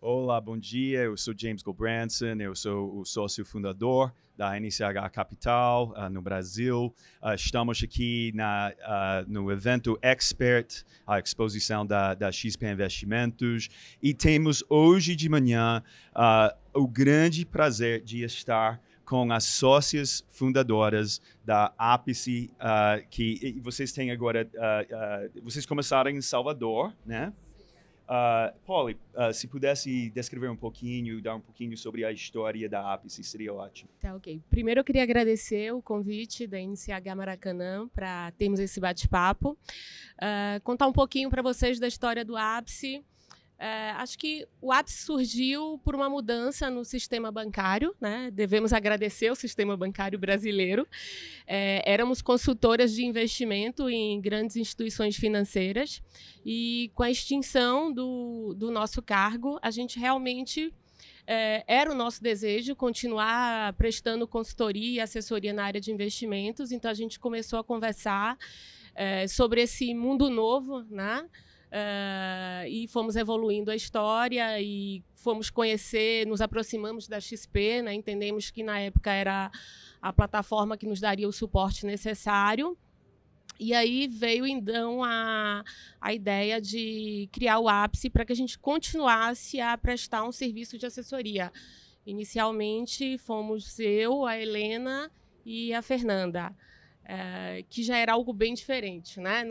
Olá, bom dia. Eu sou James Gulbranson, eu sou o sócio fundador da NCH Capital no Brasil. Estamos aqui no evento Expert, a exposição da XP Investimentos, e temos hoje de manhã o grande prazer de estar com as sócias fundadoras da Ápice, que vocês têm agora, vocês começaram em Salvador, né? Polly, se pudesse descrever um pouquinho, dar um pouquinho sobre a história da Ápice, seria ótimo. Tá, ok. Primeiro eu queria agradecer o convite da NCH Maracanã para termos esse bate-papo. Contar um pouquinho para vocês da história do Ápice. Acho que o Ápice surgiu por uma mudança no sistema bancário, né? Devemos agradecer o sistema bancário brasileiro. Éramos consultoras de investimento em grandes instituições financeiras e com a extinção do nosso cargo, a gente realmente era o nosso desejo continuar prestando consultoria e assessoria na área de investimentos, então a gente começou a conversar sobre esse mundo novo, né? E fomos evoluindo a história e fomos conhecer, nos aproximamos da XP, né? Entendemos que na época era a plataforma que nos daria o suporte necessário. E aí veio então a ideia de criar o Ápice para que a gente continuasse a prestar um serviço de assessoria. Inicialmente fomos eu, a Helena e a Fernanda, que já era algo bem diferente, né?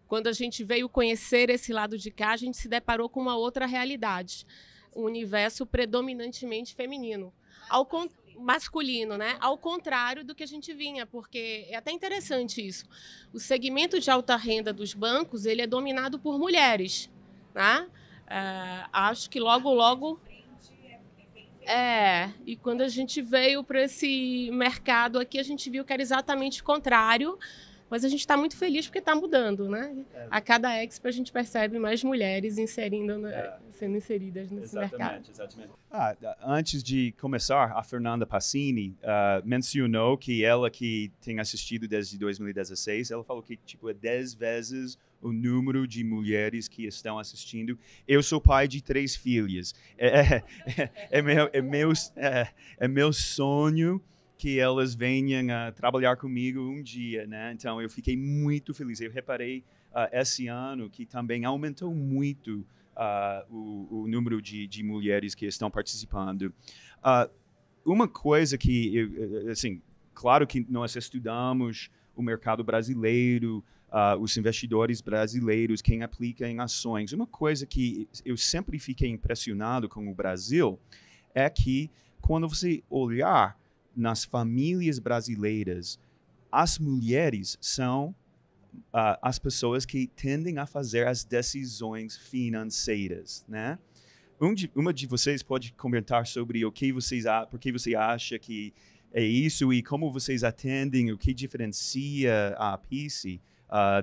Quando a gente veio conhecer esse lado de cá, a gente se deparou com uma outra realidade, um universo predominantemente feminino, masculino, né? Ao contrário do que a gente vinha, porque é até interessante isso. O segmento de alta renda dos bancos, ele é dominado por mulheres, né? Acho que logo e quando a gente veio para esse mercado aqui, a gente viu que era exatamente o contrário, mas a gente está muito feliz porque está mudando, né? A cada Expo a gente percebe mais mulheres sendo inseridas nesse mercado. Exatamente. Antes de começar, a Fernanda Passini mencionou que ela que tem assistido desde 2016, ela falou que é 10 vezes o número de mulheres que estão assistindo. Eu sou pai de 3 filhas. É meu sonho que elas venham a trabalhar comigo um dia, né? Então, eu fiquei muito feliz. Eu reparei esse ano que também aumentou muito o número de mulheres que estão participando. Uma coisa que, claro que nós estudamos o mercado brasileiro, os investidores brasileiros, quem aplica em ações. Uma coisa que eu sempre fiquei impressionado com o Brasil é que, quando você olhar nas famílias brasileiras, as mulheres são as pessoas que tendem a fazer as decisões financeiras, né? Uma de vocês pode comentar sobre por que você acha que é isso e como vocês atendem, o que diferencia a Ápice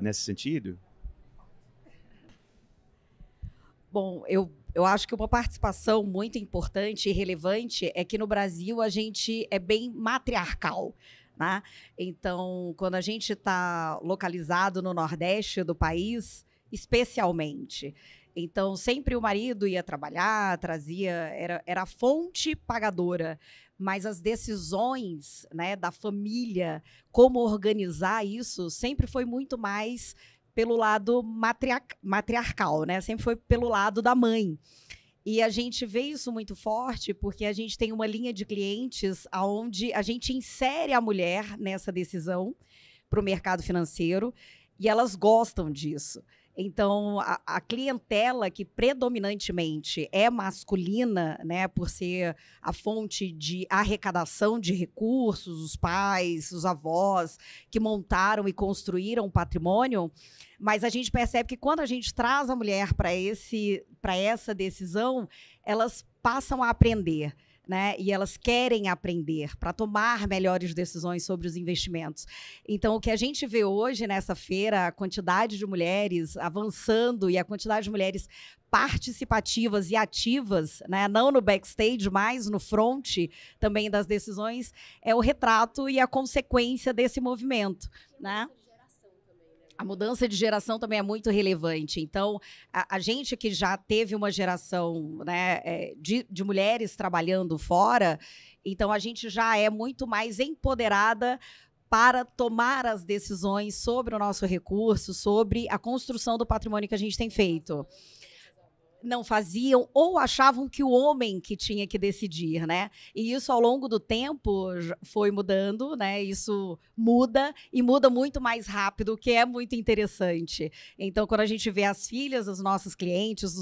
nesse sentido? Bom, eu acho que uma participação muito importante e relevante é que no Brasil a gente é bem matriarcal, né? Então, quando a gente está localizado no Nordeste do país, especialmente, então sempre o marido ia trabalhar, era a fonte pagadora, mas as decisões, né, da família, como organizar isso, sempre foi muito mais pelo lado matriarcal, né? Sempre foi pelo lado da mãe. E a gente vê isso muito forte porque a gente tem uma linha de clientes onde a gente insere a mulher nessa decisão para o mercado financeiro e elas gostam disso. Então, a clientela que predominantemente é masculina, né, por ser a fonte de arrecadação de recursos, os pais, os avós que montaram e construíram patrimônio, mas a gente percebe que quando a gente traz a mulher para essa decisão, elas passam a aprender, né? E elas querem aprender para tomar melhores decisões sobre os investimentos. Então, o que a gente vê hoje nessa feira, a quantidade de mulheres avançando e a quantidade de mulheres participativas e ativas, né? Não no backstage, mas no front também das decisões, é o retrato e a consequência desse movimento, né? A mudança de geração também é muito relevante. Então, a gente que já teve uma geração, né, de mulheres trabalhando fora, então a gente já é muito mais empoderada para tomar as decisões sobre o nosso recurso, sobre a construção do patrimônio que a gente tem feito. Não faziam ou achavam que o homem que tinha que decidir, né? E isso ao longo do tempo foi mudando, né? Isso muda e muda muito mais rápido, o que é muito interessante. Então, quando a gente vê as filhas dos nossos clientes,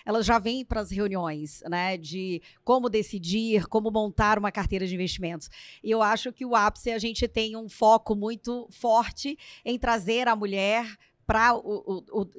elas já vêm para as reuniões, né? De como decidir, como montar uma carteira de investimentos. E eu acho que o ápice, a gente tem um foco muito forte em trazer a mulher para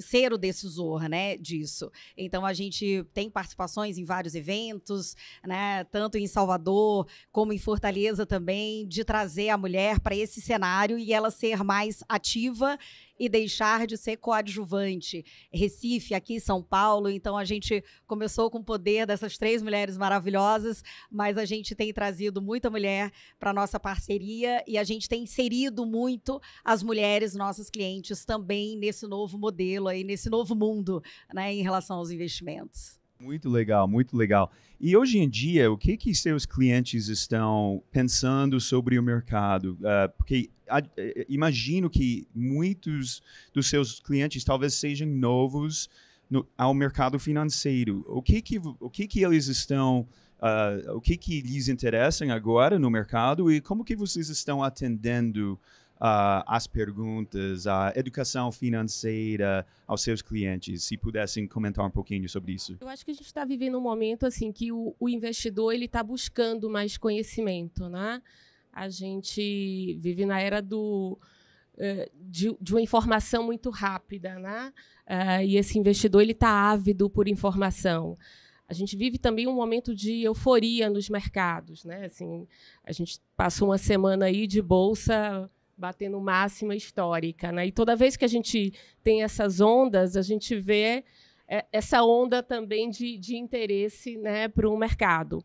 ser o decisor, né, disso. Então, a gente tem participações em vários eventos, né, tanto em Salvador como em Fortaleza também, de trazer a mulher para esse cenário e ela ser mais ativa e deixar de ser coadjuvante. Recife, aqui São Paulo, então a gente começou com o poder dessas 3 mulheres maravilhosas, mas a gente tem trazido muita mulher para a nossa parceria e a gente tem inserido muito as mulheres, nossos clientes, também nesse novo modelo, aí, nesse novo mundo, né, em relação aos investimentos. Muito legal, muito legal. E hoje em dia, o que seus clientes estão pensando sobre o mercado? Porque imagino que muitos dos seus clientes talvez sejam novos ao mercado financeiro. O que eles estão, o que lhes interessa agora no mercado e como que vocês estão atendendo as perguntas, a educação financeira aos seus clientes, se pudessem comentar um pouquinho sobre isso. Eu acho que a gente está vivendo um momento assim que o investidor ele está buscando mais conhecimento, né? A gente vive na era de uma informação muito rápida, né? E esse investidor ele está ávido por informação. A gente vive também um momento de euforia nos mercados, né? Assim, a gente passou uma semana aí de bolsa batendo máxima histórica, né? E toda vez que a gente tem essas ondas, a gente vê essa onda também de interesse, né, para o mercado.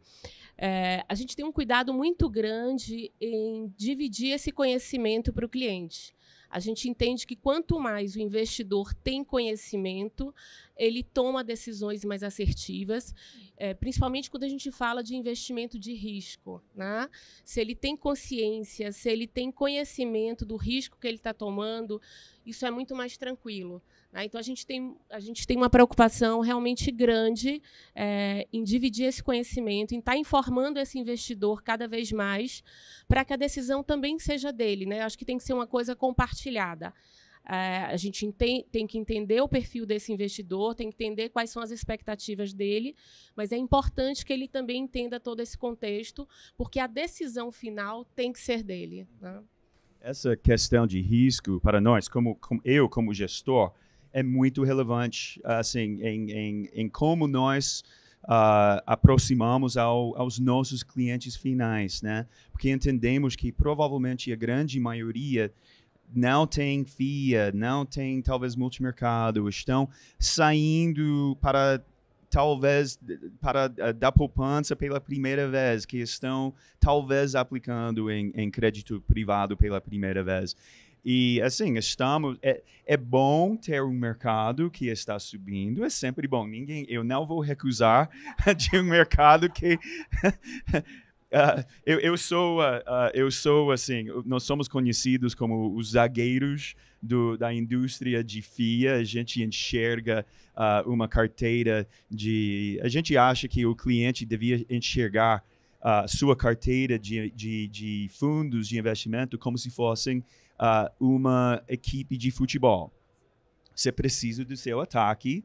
A gente tem um cuidado muito grande em dividir esse conhecimento para o cliente. A gente entende que quanto mais o investidor tem conhecimento, ele toma decisões mais assertivas, principalmente quando a gente fala de investimento de risco, né? Se ele tem consciência, se ele tem conhecimento do risco que ele está tomando, isso é muito mais tranquilo. Então, a gente tem uma preocupação realmente grande em dividir esse conhecimento, em estar informando esse investidor cada vez mais, para que a decisão também seja dele, né? Acho que tem que ser uma coisa compartilhada. A gente tem que entender o perfil desse investidor, tem que entender quais são as expectativas dele, mas é importante que ele também entenda todo esse contexto, porque a decisão final tem que ser dele, né? Essa questão de risco, para nós, como gestor, é muito relevante assim, em como nós aproximamos aos nossos clientes finais, né? Porque entendemos que provavelmente a grande maioria não tem FIA, não tem talvez multimercado, estão saindo para dar poupança pela primeira vez, que estão talvez aplicando em crédito privado pela primeira vez. E, assim, é bom ter um mercado que está subindo, é sempre bom. Eu não vou recusar de um mercado que... eu sou, assim, nós somos conhecidos como os zagueiros da indústria de FIA. A gente enxerga uma carteira a gente acha que o cliente devia enxergar sua carteira de fundos de investimento como se fossem uma equipe de futebol. Você precisa do seu ataque,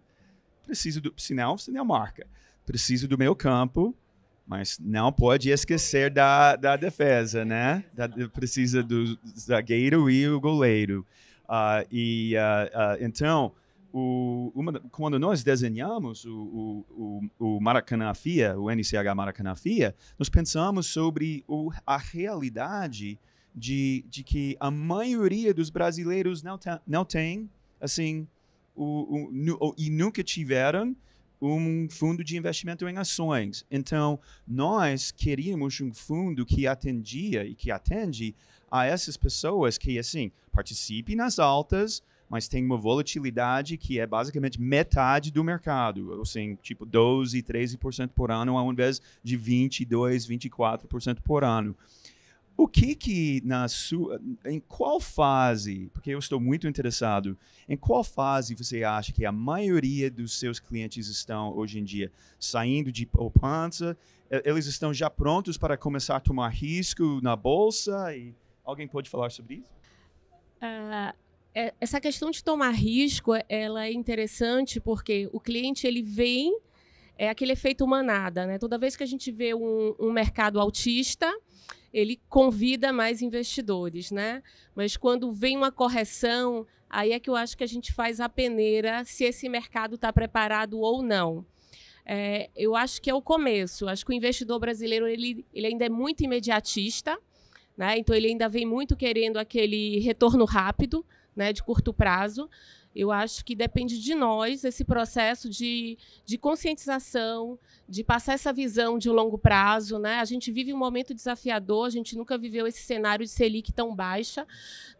senão você não marca. Preciso do meu campo, mas não pode esquecer da defesa, né? Precisa do zagueiro e o goleiro. Então, quando nós desenhamos o Maracanã FIA, o NCH Maracanã FIA, nós pensamos sobre a realidade de que a maioria dos brasileiros não tem, assim, e nunca tiveram um fundo de investimento em ações. Então, nós queríamos um fundo que atendia e que atende a essas pessoas que, assim, participem nas altas, mas tem uma volatilidade que é basicamente metade do mercado, assim, tipo 12, 13% por ano, ao invés de 22, 24% por ano. O que em qual fase, porque eu estou muito interessado, em qual fase você acha que a maioria dos seus clientes estão hoje em dia? Saindo de poupança, eles estão já prontos para começar a tomar risco na bolsa? E alguém pode falar sobre isso? Essa questão de tomar risco, ela é interessante porque o cliente ele vem, é aquele efeito manada, né? Toda vez que a gente vê um mercado altista, ele convida mais investidores, né? Mas quando vem uma correção, aí é que eu acho que a gente faz a peneira se esse mercado está preparado ou não. Eu acho que é o começo. Acho que o investidor brasileiro ele ainda é muito imediatista, né? Então ele ainda vem muito querendo aquele retorno rápido, né, de curto prazo. Eu acho que depende de nós esse processo de conscientização, de passar essa visão de longo prazo, né? A gente vive um momento desafiador, a gente nunca viveu esse cenário de Selic tão baixa,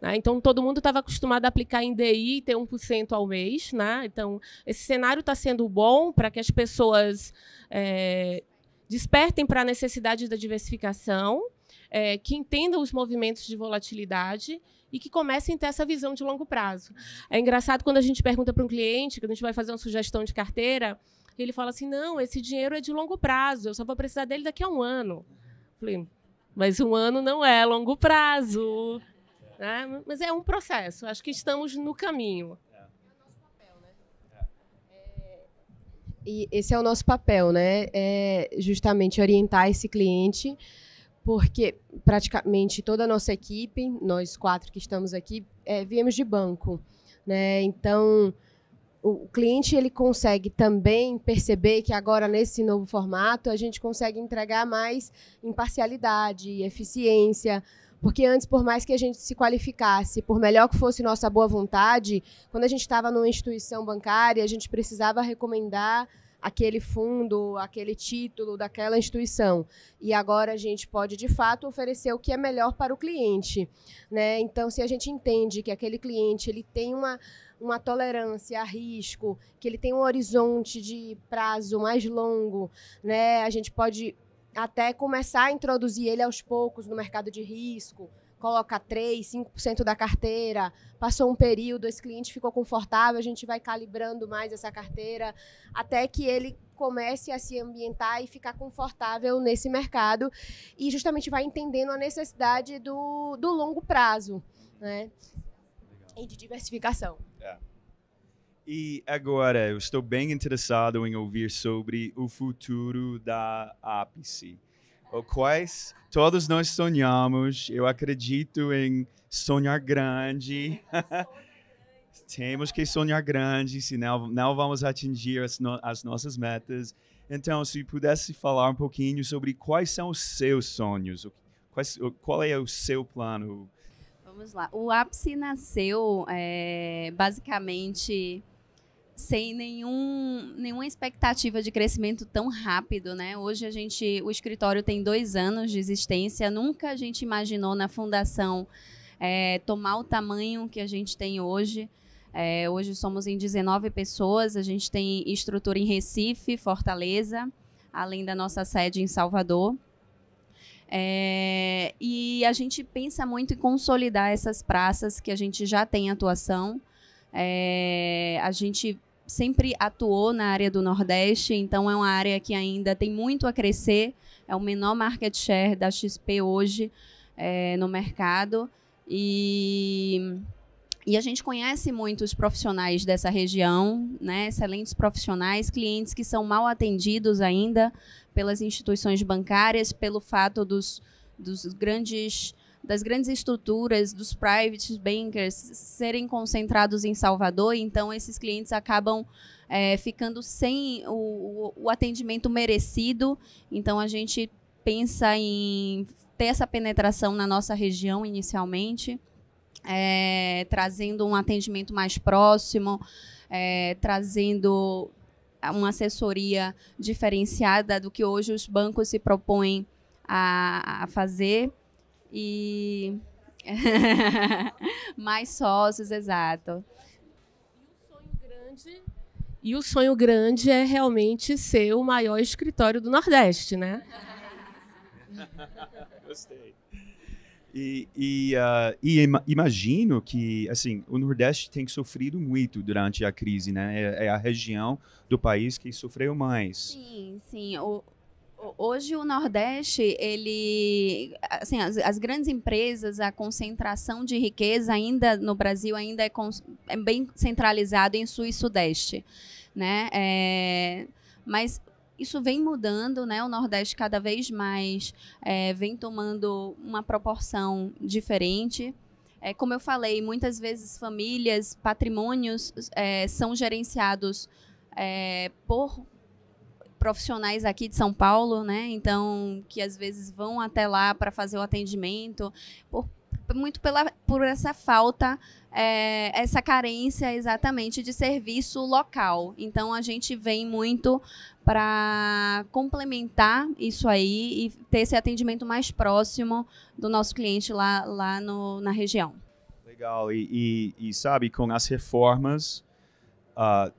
né? Então, todo mundo estava acostumado a aplicar em DI e ter 1% ao mês, né? Então, esse cenário está sendo bom para que as pessoas despertem para a necessidade da diversificação, que entendam os movimentos de volatilidade e que comecem a ter essa visão de longo prazo. É engraçado quando a gente pergunta para um cliente, quando a gente vai fazer uma sugestão de carteira, ele fala assim, não, esse dinheiro é de longo prazo, eu só vou precisar dele daqui a 1 ano. Eu falei, mas 1 ano não é longo prazo. Né? Mas é um processo, acho que estamos no caminho. E esse é o nosso papel, né? É justamente orientar esse cliente, porque praticamente toda a nossa equipe, nós 4 que estamos aqui, viemos de banco, né? Então, o cliente ele consegue também perceber que agora, nesse novo formato, a gente consegue entregar mais imparcialidade, eficiência, porque antes, por mais que a gente se qualificasse, por melhor que fosse nossa boa vontade, quando a gente estava numa instituição bancária, a gente precisava recomendar aquele fundo, aquele título daquela instituição. E agora a gente pode, de fato, oferecer o que é melhor para o cliente, né? Então, se a gente entende que aquele cliente ele tem uma tolerância a risco, que ele tem um horizonte de prazo mais longo, né? A gente pode até começar a introduzir ele aos poucos no mercado de risco, coloca 3%, 5% da carteira, passou um período, esse cliente ficou confortável, a gente vai calibrando mais essa carteira, até que ele comece a se ambientar e ficar confortável nesse mercado e justamente vai entendendo a necessidade do longo prazo, né? E de diversificação. E agora, eu estou bem interessado em ouvir sobre o futuro da Ápice. Quais todos nós sonhamos, eu acredito em sonhar grande. Temos que sonhar grande, senão não vamos atingir as nossas metas. Então, se pudesse falar um pouquinho sobre quais são os seus sonhos, qual é o seu plano? Vamos lá. O Ápice nasceu basicamente sem nenhuma expectativa de crescimento tão rápido, né? Hoje o escritório tem 2 anos de existência. Nunca a gente imaginou na fundação tomar o tamanho que a gente tem hoje. Hoje somos em 19 pessoas. A gente tem estrutura em Recife, Fortaleza, além da nossa sede em Salvador. E a gente pensa muito em consolidar essas praças que a gente já tem atuação. A gente sempre atuou na área do Nordeste, então é uma área que ainda tem muito a crescer, é o menor market share da XP hoje no mercado, e a gente conhece muito os profissionais dessa região, né? Excelentes profissionais, clientes que são mal atendidos ainda pelas instituições bancárias, pelo fato das grandes estruturas, dos private bankers serem concentrados em Salvador, então esses clientes acabam ficando sem o atendimento merecido. Então a gente pensa em ter essa penetração na nossa região inicialmente, trazendo um atendimento mais próximo, trazendo uma assessoria diferenciada do que hoje os bancos se propõem a fazer. E Mais sócios, exato. E o sonho grande é realmente ser o maior escritório do Nordeste, né? Gostei. Imagino que assim o Nordeste tem sofrido muito durante a crise, né? É a região do país que sofreu mais. Sim, sim. Hoje o Nordeste, ele, assim, as grandes empresas, a concentração de riqueza ainda no Brasil ainda é bem centralizado em Sul e Sudeste, né? Mas isso vem mudando, né? O Nordeste cada vez mais vem tomando uma proporção diferente. Como eu falei, muitas vezes famílias, patrimônios são gerenciados por profissionais aqui de São Paulo, né? Então, que às vezes vão até lá para fazer o atendimento, muito por essa falta, essa carência exatamente de serviço local. Então, a gente vem muito para complementar isso aí e ter esse atendimento mais próximo do nosso cliente lá na região. Legal. E sabe, com as reformas,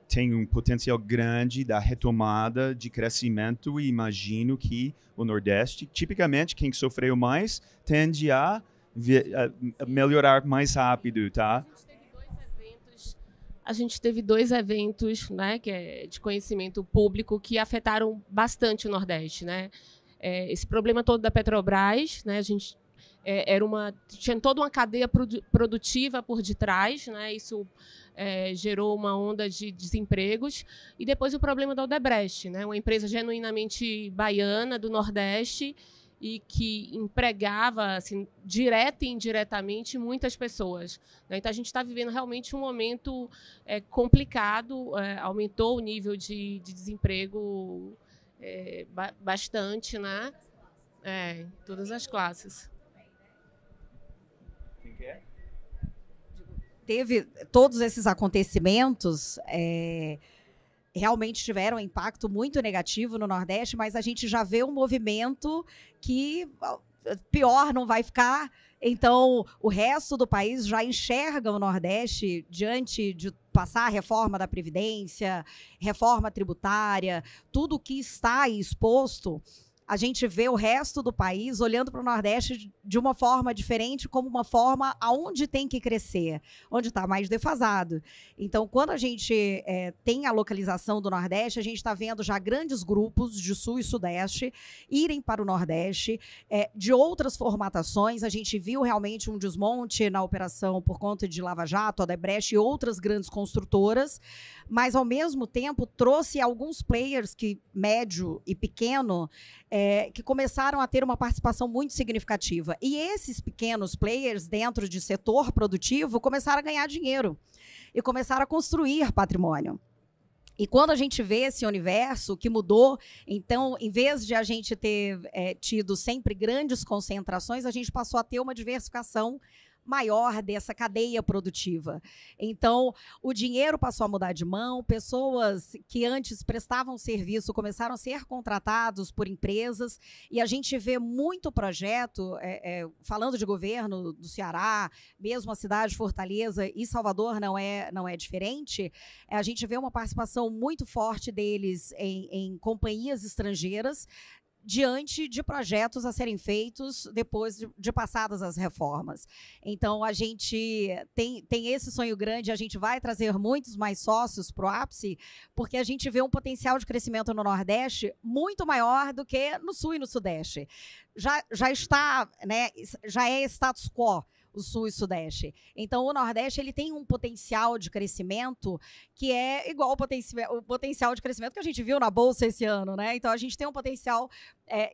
tem um potencial grande da retomada de crescimento e imagino que o Nordeste, tipicamente, quem sofreu mais, tende a melhorar mais rápido, tá? A gente teve dois eventos, né, que é de conhecimento público que afetaram bastante o Nordeste, né? Esse problema todo da Petrobras, né? A gente tinha toda uma cadeia produtiva por detrás, né? Isso gerou uma onda de desempregos. E depois o problema da Odebrecht, né? Uma empresa genuinamente baiana do Nordeste e que empregava, assim, direta e indiretamente muitas pessoas, né? Então a gente está vivendo realmente um momento complicado, aumentou o nível de desemprego bastante, né? Em todas as classes. Teve todos esses acontecimentos, realmente tiveram um impacto muito negativo no Nordeste, mas a gente já vê um movimento que pior não vai ficar. Então, o resto do país já enxerga o Nordeste diante de passar a reforma da Previdência, reforma tributária, tudo que está exposto. A gente vê o resto do país olhando para o Nordeste de uma forma diferente, como uma forma aonde tem que crescer, onde está mais defasado. Então, quando a gente tem a localização do Nordeste, a gente está vendo já grandes grupos de Sul e Sudeste irem para o Nordeste, de outras formatações. A gente viu realmente um desmonte na operação por conta de Lava Jato, Odebrecht e outras grandes construtoras, mas, ao mesmo tempo, trouxe alguns players médio e pequeno, que começaram a ter uma participação muito significativa. E esses pequenos players, dentro de setor produtivo, começaram a ganhar dinheiro e começaram a construir patrimônio. E quando a gente vê esse universo que mudou, então, em vez de a gente ter tido sempre grandes concentrações, a gente passou a ter uma diversificação maior dessa cadeia produtiva. Então, o dinheiro passou a mudar de mão, pessoas que antes prestavam serviço começaram a ser contratados por empresas, e a gente vê muito projeto, falando de governo do Ceará, mesmo a cidade de Fortaleza e Salvador não é diferente, a gente vê uma participação muito forte deles em companhias estrangeiras, diante de projetos a serem feitos depois de passadas as reformas. Então, a gente tem esse sonho grande, a gente vai trazer muitos mais sócios para o ápice, porque a gente vê um potencial de crescimento no Nordeste muito maior do que no Sul e no Sudeste. Já está, né, já é status quo o Sul e o Sudeste. Então, o Nordeste ele tem um potencial de crescimento que é igual o potencial de crescimento que a gente viu na Bolsa esse ano, né? Então, a gente tem um potencial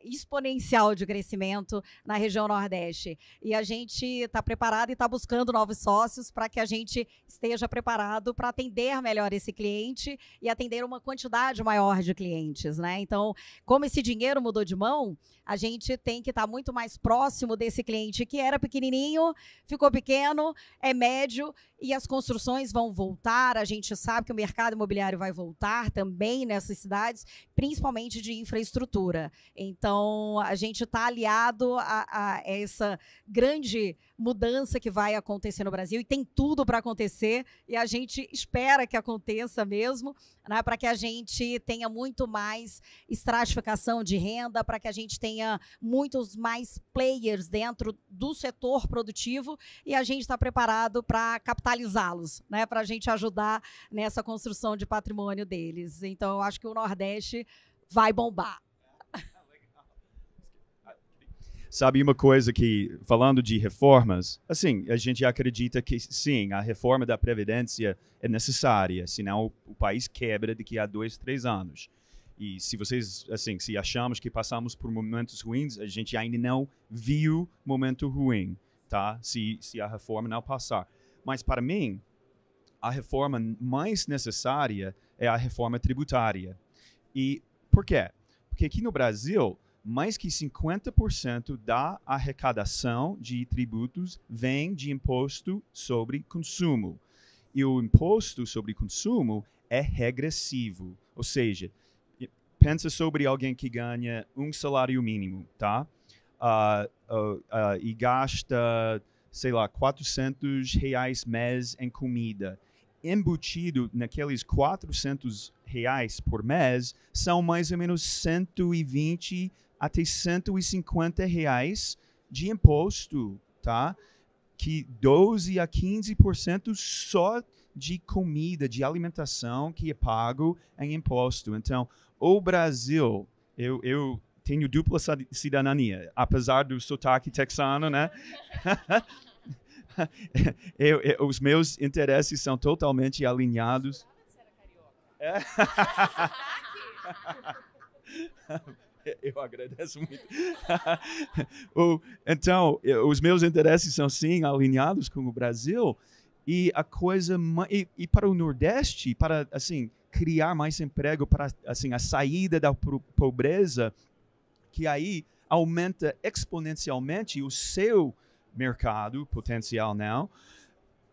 exponencial de crescimento na região Nordeste. E a gente está preparado e está buscando novos sócios para que a gente esteja preparado para atender melhor esse cliente e atender uma quantidade maior de clientes, né? Então, como esse dinheiro mudou de mão, a gente tem que estar muito mais próximo desse cliente que era pequenininho, ficou pequeno, é médio, e as construções vão voltar. A gente sabe que o mercado imobiliário vai voltar também nessas cidades, principalmente de infraestrutura. Então, a gente está aliado a essa grande mudança que vai acontecer no Brasil, e tem tudo para acontecer, e a gente espera que aconteça mesmo, né, para que a gente tenha muito mais estratificação de renda, para que a gente tenha muitos mais players dentro do setor produtivo, e a gente está preparado para capitalizá-los, né, para a gente ajudar nessa construção de patrimônio deles. Então, eu acho que o Nordeste vai bombar. Sabe uma coisa que, falando de reformas, assim, a gente acredita que, sim, a reforma da Previdência é necessária, senão o país quebra daqui a 2, 3 anos. E se vocês, assim, se achamos que passamos por momentos ruins, a gente ainda não viu momento ruim, tá? Se a reforma não passar. Mas, para mim, a reforma mais necessária é a reforma tributária. E por quê? Porque aqui no Brasil, mais que 50% da arrecadação de tributos vem de imposto sobre consumo. E o imposto sobre consumo é regressivo. Ou seja, pensa sobre alguém que ganha um salário mínimo, tá? E gasta, sei lá, R$400 mês em comida. Embutido naqueles R$400 por mês são mais ou menos 120 até R$150 de imposto, tá? Que 12 a 15% só de comida, de alimentação que é pago em imposto. Então, o Brasil, eu tenho dupla cidadania, apesar do sotaque texano, né? Os meus interesses são totalmente alinhados. Eu agradeço muito. Então, os meus interesses são, sim, alinhados com o Brasil. E a coisa... E para o Nordeste, para, assim, criar mais emprego, para, assim, a saída da pobreza, que aí aumenta exponencialmente o seu mercado potencial, não?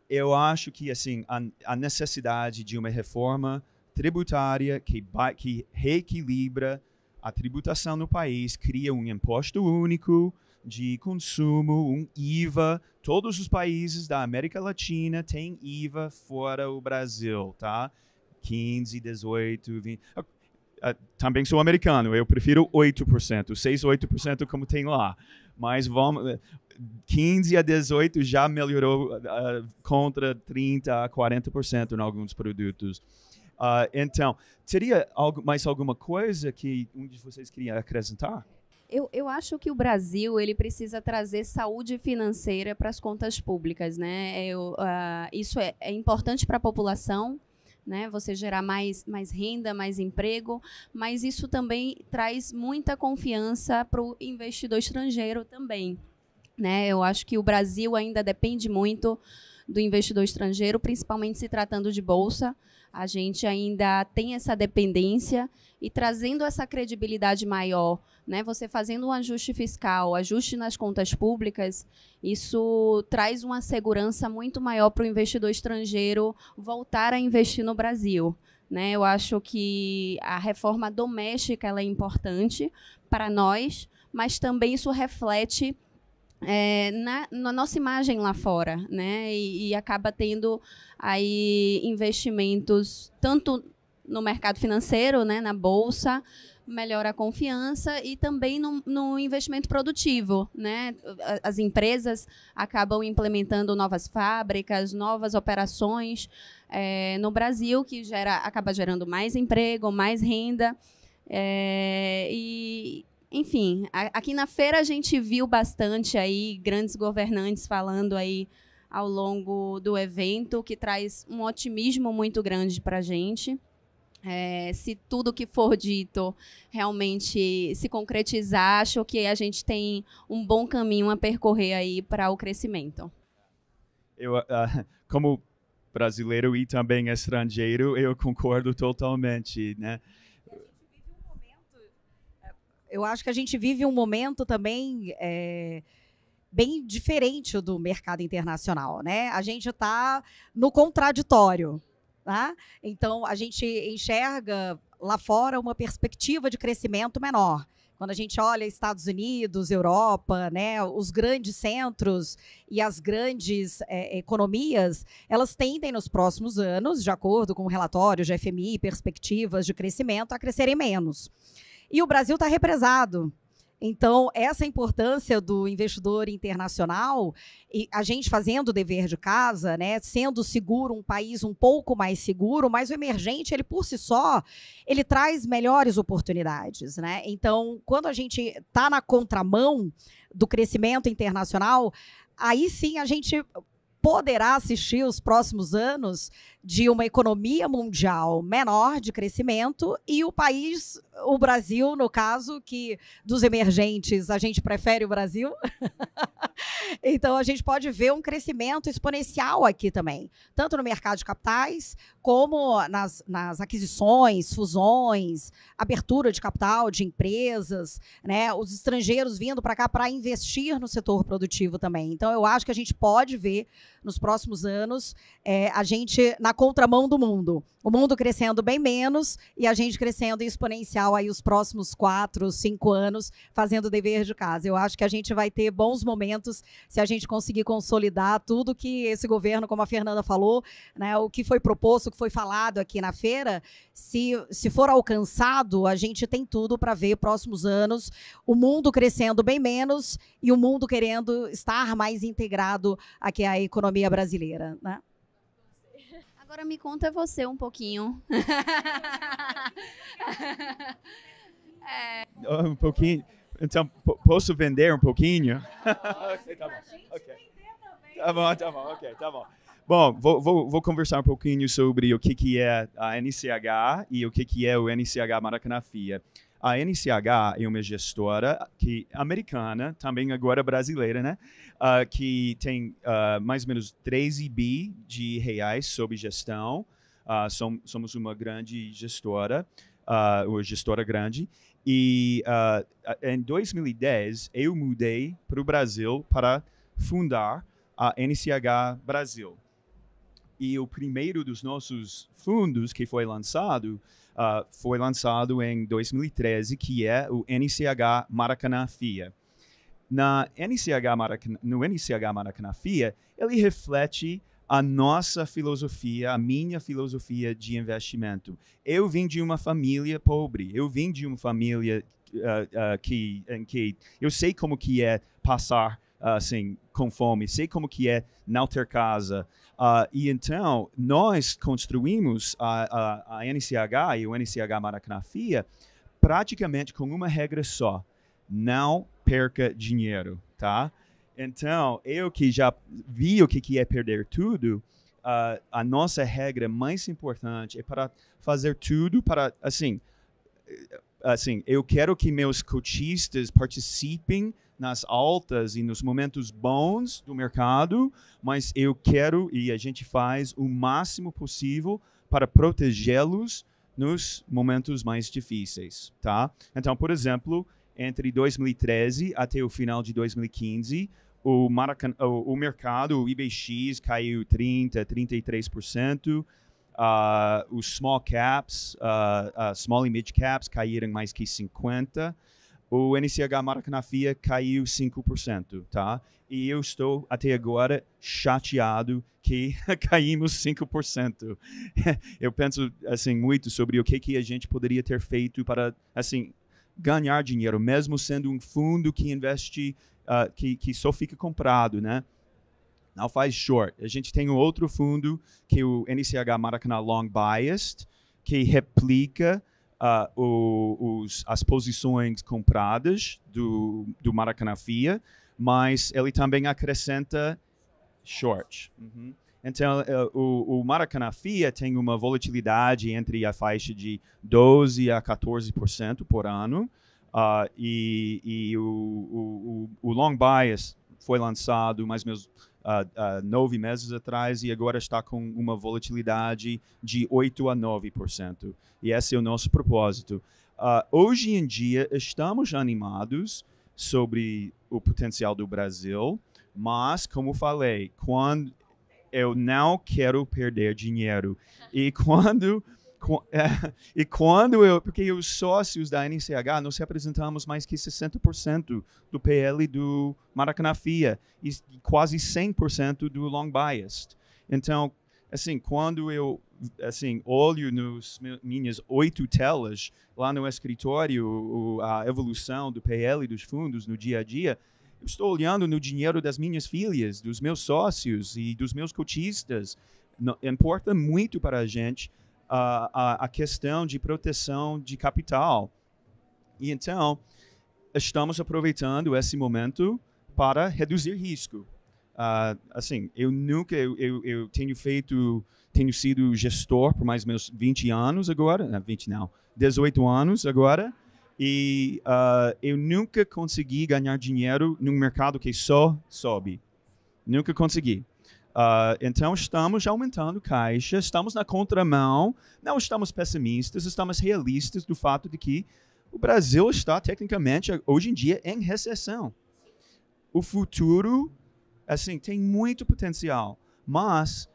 Eu acho que, assim, a necessidade de uma reforma tributária que reequilibra a tributação no país, cria um imposto único de consumo, um IVA. Todos os países da América Latina têm IVA fora o Brasil, tá? 15, 18, 20... Também sou americano, eu prefiro 8%, 6, 8% como tem lá. Mas vamos... 15 a 18 já melhorou contra 30 a 40% em alguns produtos. Então, teria mais alguma coisa que um de vocês queria acrescentar? Eu acho que o Brasil ele precisa trazer saúde financeira para as contas públicas, né? Isso é importante para a população, né? Você gerar mais renda, mais emprego, mas isso também traz muita confiança para o investidor estrangeiro também, né? Eu acho que o Brasil ainda depende muito do investidor estrangeiro, principalmente se tratando de bolsa. A gente ainda tem essa dependência, e trazendo essa credibilidade maior, né, você fazendo um ajuste fiscal, ajuste nas contas públicas, isso traz uma segurança muito maior para o investidor estrangeiro voltar a investir no Brasil, né? Eu acho que a reforma doméstica ela é importante para nós, mas também isso reflete na nossa imagem lá fora, né? E acaba tendo aí investimentos tanto no mercado financeiro, né, na bolsa, melhora a confiança, e também no investimento produtivo, né? As empresas acabam implementando novas fábricas, novas operações no Brasil, que acaba gerando mais emprego, mais renda. Enfim, aqui na feira a gente viu bastante aí grandes governantes falando aí ao longo do evento, que traz um otimismo muito grande para a gente. Se tudo que for dito realmente se concretizar, acho que a gente tem um bom caminho a percorrer aí para o crescimento. Eu, como brasileiro e também estrangeiro, eu concordo totalmente, né? Eu acho que a gente vive um momento também bem diferente do mercado internacional, né? A gente está no contraditório. Tá? Então, a gente enxerga lá fora uma perspectiva de crescimento menor. Quando a gente olha Estados Unidos, Europa, né, os grandes centros e as grandes economias, elas tendem nos próximos anos, de acordo com o relatório de FMI, perspectivas de crescimento, a crescerem menos. E o Brasil está represado. Então, essa importância do investidor internacional, e a gente fazendo o dever de casa, né, sendo seguro, um país um pouco mais seguro, mas o emergente, ele por si só, ele traz melhores oportunidades, né? Então, quando a gente está na contramão do crescimento internacional, aí sim a gente poderá assistir os próximos anos de uma economia mundial menor de crescimento e o país, o Brasil, no caso, que dos emergentes a gente prefere o Brasil. Então, a gente pode ver um crescimento exponencial aqui também, tanto no mercado de capitais, como nas aquisições, fusões, abertura de capital de empresas, né? Os estrangeiros vindo para cá para investir no setor produtivo também. Então, eu acho que a gente pode ver nos próximos anos a gente na contramão do mundo. O mundo crescendo bem menos e a gente crescendo em exponencial aí os próximos 4, 5 anos, fazendo o dever de casa. Eu acho que a gente vai ter bons momentos se a gente conseguir consolidar tudo que esse governo, como a Fernanda falou, né, o que foi proposto, o que foi falado aqui na feira, se for alcançado, a gente tem tudo para ver próximos anos o mundo crescendo bem menos e o mundo querendo estar mais integrado aqui à economia brasileira, né? Agora me conta você um pouquinho. Um pouquinho. Então, posso vender um pouquinho? Okay, tá bom. Okay. Tá bom, ok, tá bom. Bom, vou conversar um pouquinho sobre o que é a NCH e o que é o NCH Maracanã FIA. A NCH é uma gestora americana, também agora brasileira, né? Que tem mais ou menos 13 bi de reais sob gestão. Somos uma grande gestora, uma gestora grande. E em 2010, eu mudei para o Brasil para fundar a NCH Brasil. E o primeiro dos nossos fundos que foi lançado em 2013, que é o NCH Maracanã FIA. No NCH Maracanã FIA, ele reflete a nossa filosofia, a minha filosofia de investimento. Eu vim de uma família pobre, eu vim de uma família em que eu sei como que é passar assim, com fome, sei como que é não ter casa. E então, nós construímos a NCH e o NCH Maracanã FIA praticamente com uma regra só: não perca dinheiro, tá? Então, eu que já vi o que é perder tudo, a nossa regra mais importante é para fazer tudo para, assim, eu quero que meus cotistas participem nas altas e nos momentos bons do mercado, mas eu quero e a gente faz o máximo possível para protegê-los nos momentos mais difíceis, tá? Então, por exemplo, entre 2013 até o final de 2015, o mercado, o IBX, caiu 33%. Os small caps, small e mid caps caíram mais que 50%. O NCH Maracanã FIA caiu 5%, tá? E eu estou, até agora, chateado que caímos 5%. Eu penso, assim, muito sobre o que a gente poderia ter feito para, assim, ganhar dinheiro, mesmo sendo um fundo que investe, que só fica comprado, né? Não faz short. A gente tem um outro fundo, que é o NCH Maracanã Long Biased, que replica as posições compradas do Maracanã FIA, mas ele também acrescenta short. Uhum. Então, o Maracanã FIA tem uma volatilidade entre a faixa de 12% a 14% por ano, e o Long Bias foi lançado mais ou menos 9 meses atrás e agora está com uma volatilidade de 8% a 9%. E esse é o nosso propósito. Hoje em dia, estamos animados sobre o potencial do Brasil, mas, como falei, quando eu não quero perder dinheiro. E quando E porque os sócios da NCH, nós representamos mais que 60% do PL do Maracanã FIA e quase 100% do Long Biased. Então, assim, quando eu olho nas minhas 8 telas lá no escritório, a evolução do PL dos fundos no dia a dia, eu estou olhando no dinheiro das minhas filhas, dos meus sócios e dos meus cotistas. Importa muito para a gente a questão de proteção de capital. E então, estamos aproveitando esse momento para reduzir risco. Assim, eu tenho sido gestor por mais ou menos 20 anos agora, 18 anos agora, e eu nunca consegui ganhar dinheiro num mercado que só sobe. Nunca consegui. Então, estamos aumentando caixa, estamos na contramão, não estamos pessimistas, estamos realistas do fato de que o Brasil está, tecnicamente, hoje em dia, em recessão. O futuro, assim, tem muito potencial, mas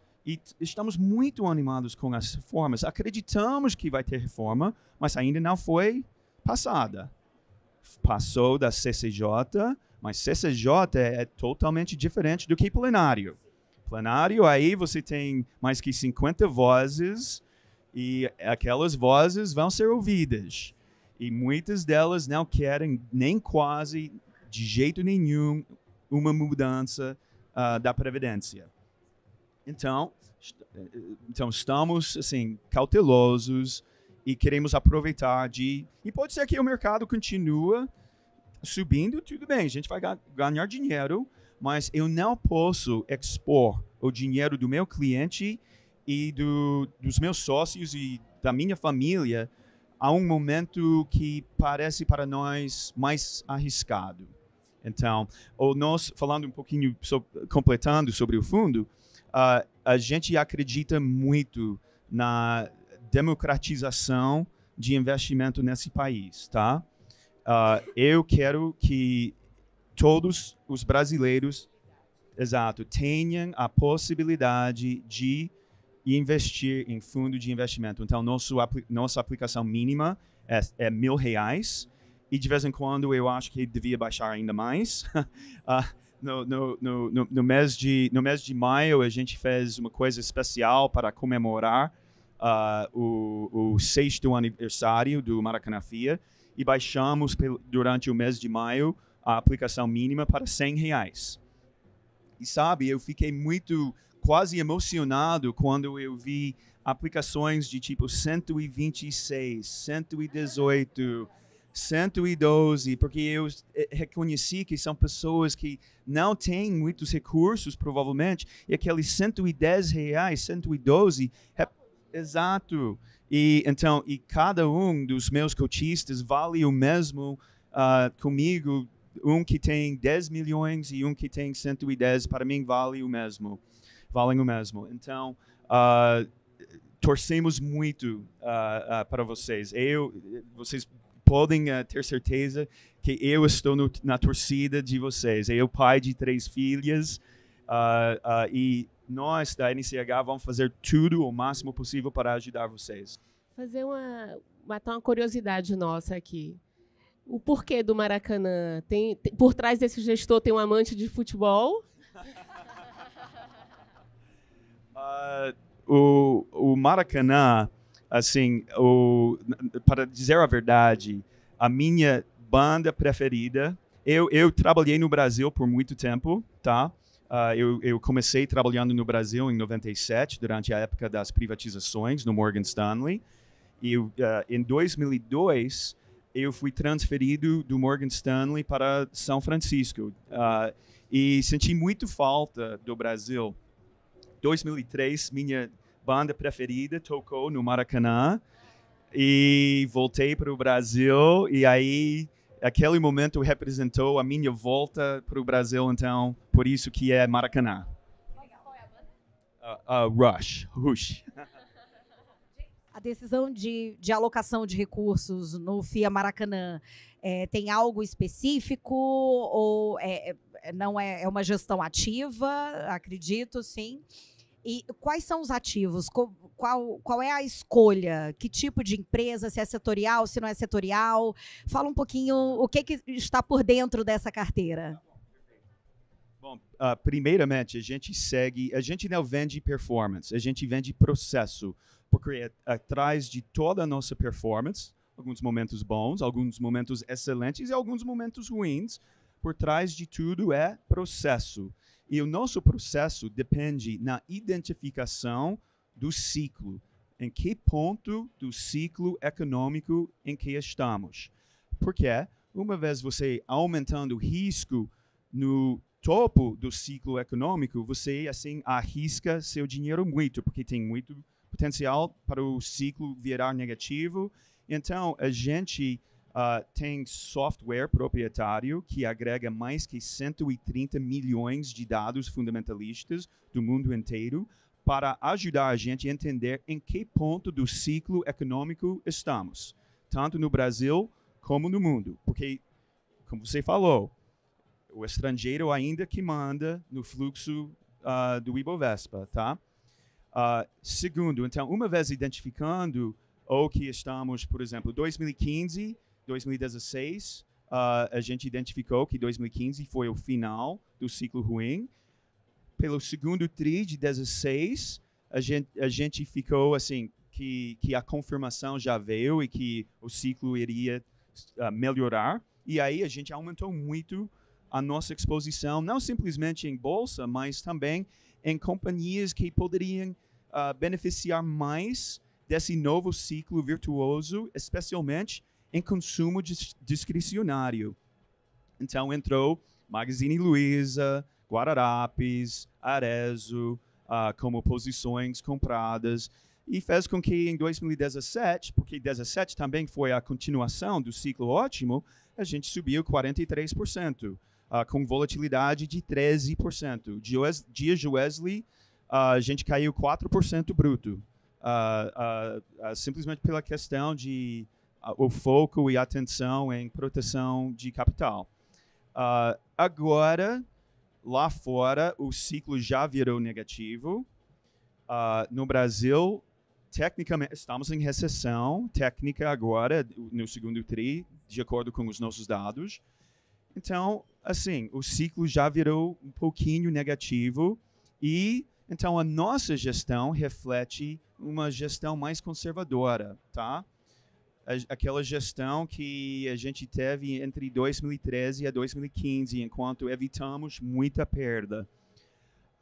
estamos muito animados com as reformas. Acreditamos que vai ter reforma, mas ainda não foi passada. Passou da CCJ, mas CCJ é totalmente diferente do que plenário. Plenário, aí você tem mais que 50 vozes e aquelas vozes vão ser ouvidas. E muitas delas não querem nem quase, de jeito nenhum, uma mudança da Previdência. Então, estamos assim, cautelosos e queremos aproveitar E pode ser que o mercado continue subindo, tudo bem, a gente vai ganhar dinheiro, mas eu não posso expor o dinheiro do meu cliente e dos meus sócios e da minha família a um momento que parece para nós mais arriscado. Então, nós falando um pouquinho, completando sobre o fundo, a gente acredita muito na democratização de investimento nesse país, tá? Eu quero que todos os brasileiros, tenham a possibilidade de investir em fundo de investimento. Então, nossa aplicação mínima é R$1.000 e de vez em quando eu acho que devia baixar ainda mais. No mês de maio, a gente fez uma coisa especial para comemorar o 6º aniversário do Maracanã FIA e baixamos durante o mês de maio a aplicação mínima para R$100. E sabe, eu fiquei quase emocionado quando eu vi aplicações de tipo 126, 118, 112, porque eu reconheci que são pessoas que não têm muitos recursos, provavelmente, e aqueles R$110, 112, exato. E cada um dos meus cotistas vale o mesmo comigo. Um que tem 10 milhões e um que tem 110, para mim, valem o mesmo. Então, torcemos muito para vocês. Vocês podem ter certeza que eu estou na torcida de vocês. Eu, pai de 3 filhas, e nós da NCH vamos fazer tudo o máximo possível para ajudar vocês. Fazer uma curiosidade nossa aqui. O porquê do Maracanã? Por trás desse gestor tem um amante de futebol? O Maracanã, assim, para dizer a verdade, a minha banda preferida, eu trabalhei no Brasil por muito tempo, tá? Eu comecei trabalhando no Brasil em 97, durante a época das privatizações no Morgan Stanley, e em 2002 eu fui transferido do Morgan Stanley para São Francisco e senti muito falta do Brasil. 2003, minha banda preferida tocou no Maracanã e voltei para o Brasil e aí aquele momento representou a minha volta para o Brasil, então por isso que é Maracanã. Qual é a banda? Rush. A decisão de alocação de recursos no FIA Maracanã tem algo específico ou não é uma gestão ativa? Acredito, sim. E quais são os ativos? Qual é a escolha? Que tipo de empresa? Se é setorial, se não é setorial? Fala um pouquinho o que está por dentro dessa carteira. Bom, primeiramente, a gente não vende performance, a gente vende processo, porque atrás de toda a nossa performance, alguns momentos bons, alguns momentos excelentes e alguns momentos ruins, por trás de tudo é processo. E o nosso processo depende na identificação do ciclo, em que ponto do ciclo econômico em que estamos. Porque uma vez você aumentando o risco no topo do ciclo econômico, você assim arrisca seu dinheiro muito, porque tem muito potencial para o ciclo virar negativo. Então, a gente tem software proprietário que agrega mais que 130 milhões de dados fundamentalistas do mundo inteiro para ajudar a gente a entender em que ponto do ciclo econômico estamos, tanto no Brasil como no mundo. Porque, como você falou, o estrangeiro ainda que manda no fluxo do Ibovespa, tá? Segundo, então, uma vez identificando o que estamos, por exemplo, 2015, 2016, a gente identificou que 2015 foi o final do ciclo ruim. Pelo segundo tri de 2016, a gente ficou assim, que a confirmação já veio e que o ciclo iria melhorar. E aí a gente aumentou muito a nossa exposição, não simplesmente em bolsa, mas também em companhias que poderiam beneficiar mais desse novo ciclo virtuoso, especialmente em consumo discricionário. Então entrou Magazine Luiza, Guararapes, Arezzo, como posições compradas, e fez com que em 2017, porque 2017 também foi a continuação do ciclo ótimo, a gente subiu 43%. Com volatilidade de 13%. Dias de Wesley, a gente caiu 4% bruto, simplesmente pela questão de o foco e atenção em proteção de capital. Agora, lá fora, o ciclo já virou negativo. No Brasil, tecnicamente, estamos em recessão técnica agora, no segundo tri, de acordo com os nossos dados. Então, assim, o ciclo já virou um pouquinho negativo e, então, a nossa gestão reflete uma gestão mais conservadora, tá? Aquela gestão que a gente teve entre 2013 e 2015, enquanto evitamos muita perda.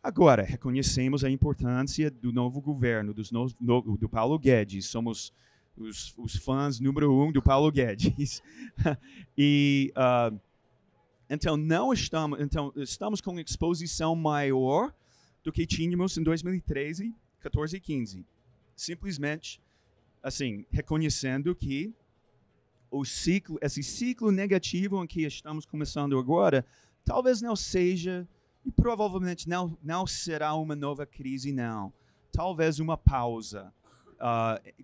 Agora, reconhecemos a importância do novo governo, do Paulo Guedes. Somos os fãs número 1 do Paulo Guedes. E... Então, estamos com exposição maior do que tínhamos em 2013, 14 e 15. Simplesmente, assim, reconhecendo que esse ciclo negativo em que estamos começando agora, talvez não seja, e provavelmente não será uma nova crise, não. Talvez uma pausa.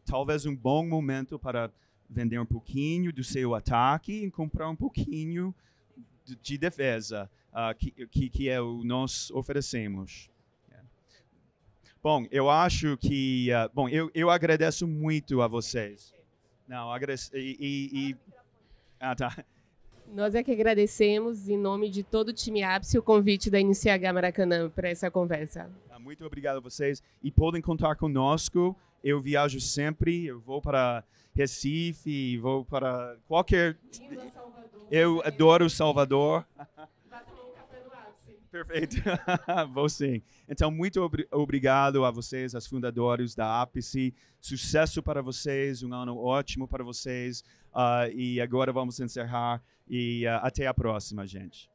Talvez um bom momento para vender um pouquinho do seu ataque e comprar um pouquinho de defesa que nós oferecemos. Bom, eu acho que... eu agradeço muito a vocês. Não, agradeço... tá. Nós é que agradecemos, em nome de todo o time Ápice, o convite da NCH Maracanã para essa conversa. Muito obrigado a vocês. E podem contar conosco. Eu viajo sempre. Eu vou para Recife, vou para qualquer... Eu adoro Salvador. Vai tomar um café no Ápice. Perfeito. Vou sim. Então, muito obrigado a vocês, as fundadores da Ápice. Sucesso para vocês, um ano ótimo para vocês. E agora vamos encerrar. E até a próxima, gente.